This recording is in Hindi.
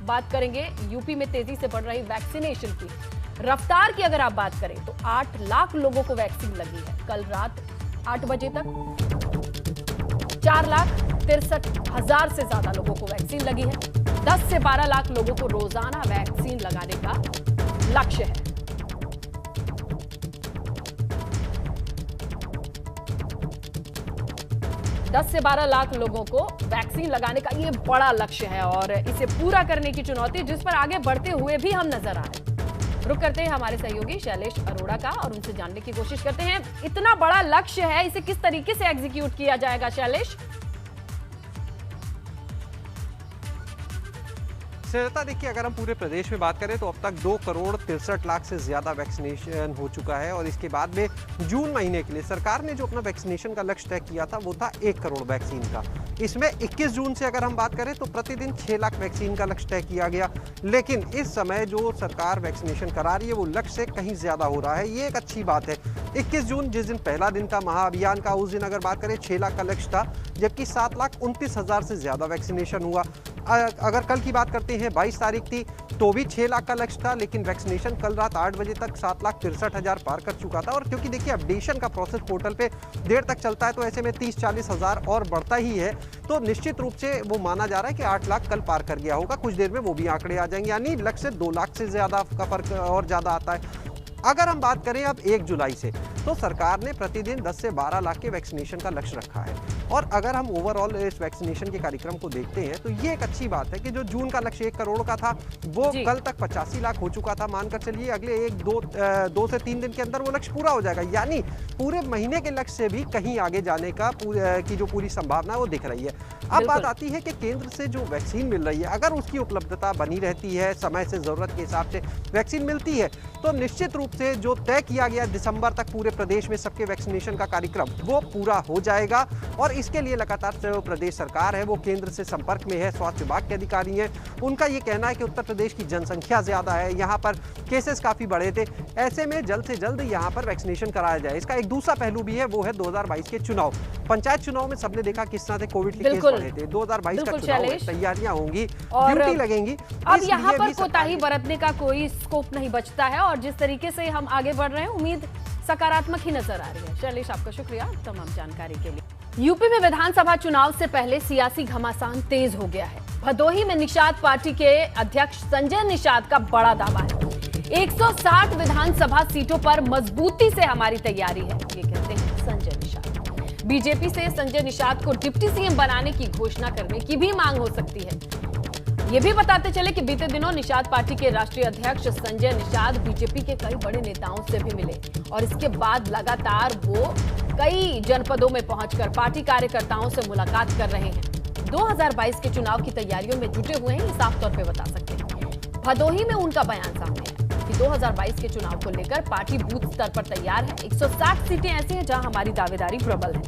बात करेंगे यूपी में तेजी से बढ़ रही वैक्सीनेशन की रफ्तार की। अगर आप बात करें तो 8 लाख लोगों को वैक्सीन लगी है। कल रात 8 बजे तक 4,63,000 से ज्यादा लोगों को वैक्सीन लगी है। 10 से 12 लाख लोगों को रोजाना वैक्सीन लगाने का लक्ष्य है। दस से 12 लाख लोगों को वैक्सीन लगाने का ये बड़ा लक्ष्य है और इसे पूरा करने की चुनौती जिस पर आगे बढ़ते हुए भी हम नजर आ रहे हैं। रुक करते हैं हमारे सहयोगी शैलेश अरोड़ा का और उनसे जानने की कोशिश करते हैं, इतना बड़ा लक्ष्य है, इसे किस तरीके से एग्जीक्यूट किया जाएगा शैलेश? श्रेयता, देखिए, अगर हम पूरे प्रदेश में बात करें तो अब तक 2,63,00,000 से ज़्यादा वैक्सीनेशन हो चुका है और इसके बाद में जून महीने के लिए सरकार ने जो अपना वैक्सीनेशन का लक्ष्य तय किया था वो था 1 करोड़ वैक्सीन का। इसमें 21 जून से अगर हम बात करें तो प्रतिदिन 6 लाख वैक्सीन का लक्ष्य तय किया गया, लेकिन इस समय जो सरकार वैक्सीनेशन करा रही है वो लक्ष्य से कहीं ज़्यादा हो रहा है। ये एक अच्छी बात है। 21 जून जिस दिन पहला दिन था महाअभियान का, उस दिन अगर बात करें 6 लाख का लक्ष्य था, जबकि 7,29,000 से ज़्यादा वैक्सीनेशन हुआ। अगर कल की बात करते हैं 22 तारीख थी तो भी 6 लाख का लक्ष्य था, लेकिन वैक्सीनेशन कल रात 8 बजे तक 7,63,000 पार कर चुका था। और क्योंकि देखिए अपडेशन का प्रोसेस पोर्टल पे देर तक चलता है तो ऐसे में 30-40 हज़ार और बढ़ता ही है, तो निश्चित रूप से वो माना जा रहा है कि 8 लाख कल पार कर गया होगा। कुछ देर में वो भी आंकड़े आ जाएंगे, यानी लक्ष्य से 2 लाख से ज़्यादा का फर्क और ज़्यादा आता है। अगर हम बात करें अब 1 जुलाई से, तो सरकार ने प्रतिदिन 10 से 12 लाख के वैक्सीनेशन का लक्ष्य रखा है। और अगर हम ओवरऑल इस वैक्सीनेशन के कार्यक्रम को देखते हैं तो ये एक अच्छी बात है कि जो जून का लक्ष्य 1 करोड़ का था वो कल तक 85 लाख हो चुका था। मानकर चलिए अगले 2 से 3 दिन के अंदर वो लक्ष्य पूरा हो जाएगा, यानी पूरे महीने के लक्ष्य से भी कहीं आगे जाने का की जो पूरी संभावना है वो दिख रही है। अब बात आती है कि केंद्र से जो वैक्सीन मिल रही है, अगर उसकी उपलब्धता बनी रहती है, समय से ज़रूरत के हिसाब से वैक्सीन मिलती है, तो निश्चित रूप से जो तय किया गया दिसंबर तक पूरे प्रदेश में सबके वैक्सीनेशन का कार्यक्रम वो पूरा हो जाएगा। और इसके लिए लगातार जो प्रदेश सरकार है वो केंद्र से संपर्क में है। स्वास्थ्य विभाग के अधिकारी हैं, उनका ये कहना है कि उत्तर प्रदेश की जनसंख्या ज़्यादा है, यहाँ पर केसेस काफ़ी बढ़े थे, ऐसे में जल्द से जल्द यहाँ पर वैक्सीनेशन कराया जाए। इसका एक दूसरा पहलू भी है, वो है 2022 के चुनाव। पंचायत चुनाव में सबने देखा किस तरह से कोविड के केस बढ़े थे। 2022 का चुनाव है, तैयारियां होंगी, ड्यूटी लगेंगी। अब यहाँ पर कोताही बरतने का कोई स्कोप नहीं बचता है और जिस तरीके से हम आगे बढ़ रहे हैं उम्मीद सकारात्मक ही नजर आ रही है। शैलेश, आपका शुक्रिया तमाम जानकारी के लिए। यूपी में विधानसभा चुनाव से पहले सियासी घमासान तेज हो गया है। भदोही में निषाद पार्टी के अध्यक्ष संजय निषाद का बड़ा दावा है, 160 विधानसभा सीटों पर मजबूती से हमारी तैयारी है, ये कहते हैं संजय निषाद। बीजेपी से संजय निषाद को डिप्टी सीएम बनाने की घोषणा करने की भी मांग हो सकती है। ये भी बताते चले कि बीते दिनों निषाद पार्टी के राष्ट्रीय अध्यक्ष संजय निषाद बीजेपी के कई बड़े नेताओं से भी मिले और इसके बाद लगातार वो कई जनपदों में पहुंचकर पार्टी कार्यकर्ताओं से मुलाकात कर रहे हैं। 2022 के चुनाव की तैयारियों में जुटे हुए हैं, ये साफ तौर पे बता सकते हैं। भदोही में उनका बयान सामने है कि 2022 के चुनाव को लेकर पार्टी बूथ स्तर पर तैयार है। 160 सीटें ऐसी हैं जहां हमारी दावेदारी प्रबल है।